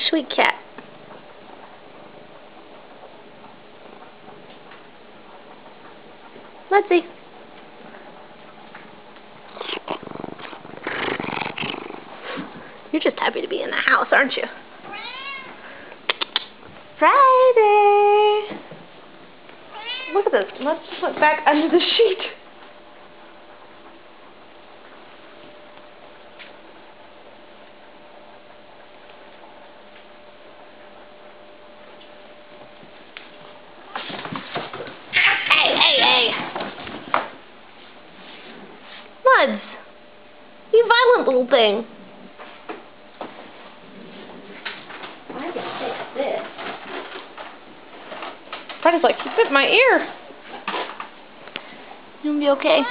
sweet cat. Let's see. You're just happy to be in the house, aren't you? Friday! Look at this. Let's put back under the sheet. Hey! Muds! You violent little thing. I can fix this. Freddy's like, he bit my ear. You'll be okay.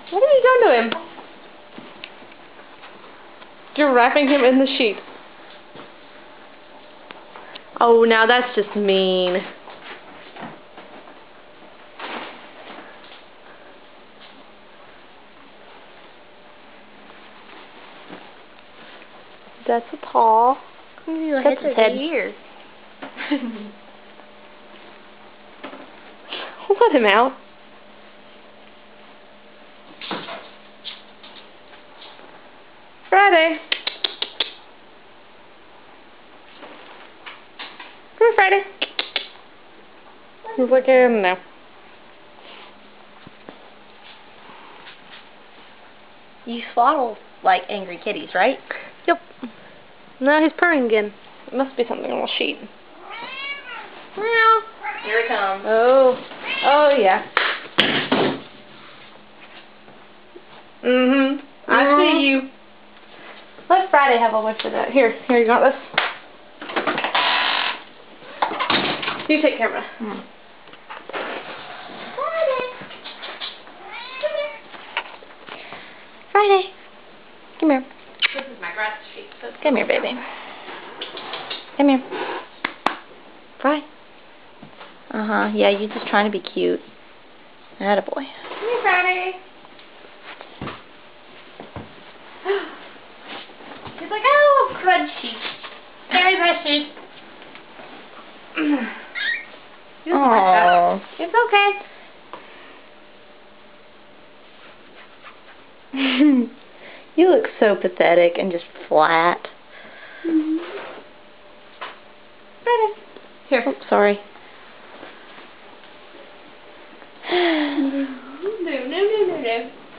What have you done to him? You're wrapping him in the sheet. Oh, now that's just mean. That's a paw. That's his head. Ears. Let him out. Friday. Come here, Friday. He's like, no. You swaddle like angry kitties, right? Yep. No, he's purring again. It must be something on the sheet. Meow. Here it comes. Oh yeah. I see you. Let Friday have a whiff of that. Here, you got this. You take care of it. Friday. Come here. This is my grass sheet. So Come here, baby. Come here. Fry. Yeah, you're just trying to be cute. Attaboy. Come here, Friday. He's like, oh, crunchy. Very precious. Aww. It's okay. You look so pathetic and just flat. Friday. Here. Oops, sorry. No.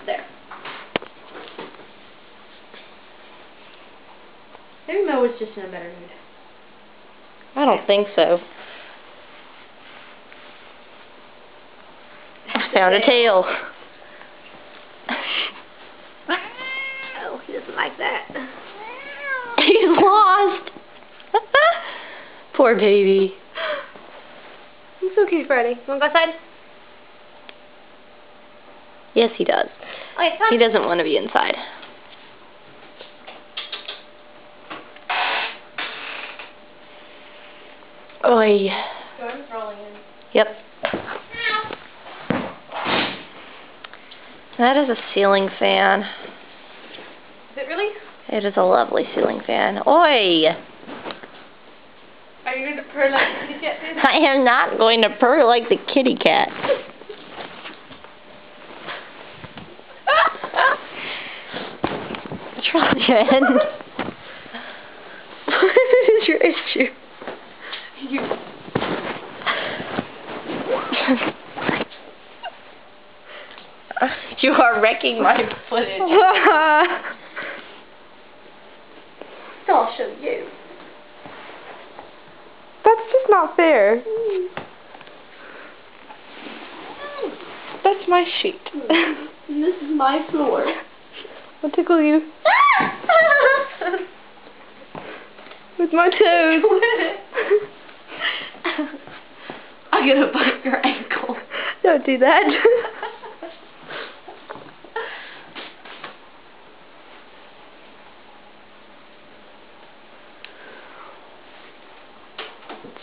There. Maybe Mo was just in a better mood. I don't think so. I found a tail. Oh, he doesn't like that. He's lost. Poor baby. It's okay, Friday. You want to go outside? Yes, he does. Okay, come on. He doesn't want to be inside. Oi. Jordan's rolling in. Yep. That is a ceiling fan. Is it really? It is a lovely ceiling fan. Oi! Are you going to purr like a kitty cat did? I am not going to purr like the kitty cat. What's wrong with your head? What is your issue? You are wrecking my footage. I'll show you. That's just not fair. That's my sheet. And this is my floor. I'll tickle you. With my toes. I'm gonna bite your ankle. Don't do that.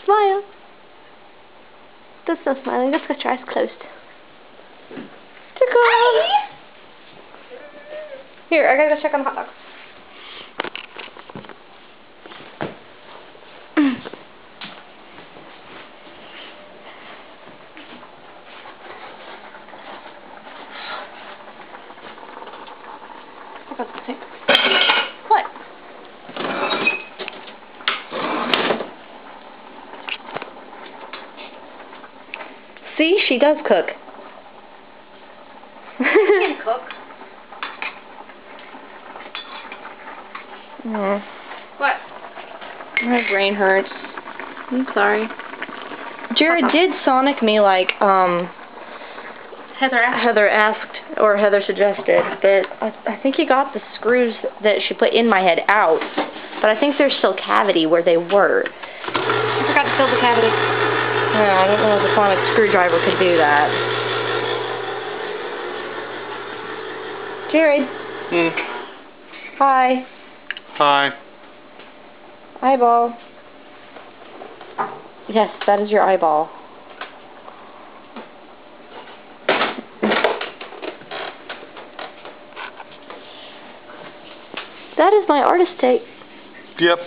Smile. That's not smiling. That's got your eyes closed. Tickle. Here, I gotta go check on the hot dogs. See, she does cook. I can cook. Oh, What? my brain hurts. I'm sorry. Jared did Sonic me like Heather asked, or Heather suggested, but I think he got the screws that she put in my head out, but I think there's still cavity where they were. I forgot to fill the cavity. Yeah, I don't know if the sonic screwdriver could do that. Jared. Hi. Hi. Eyeball. Yes, that is your eyeball. That is my artist tape. Yep.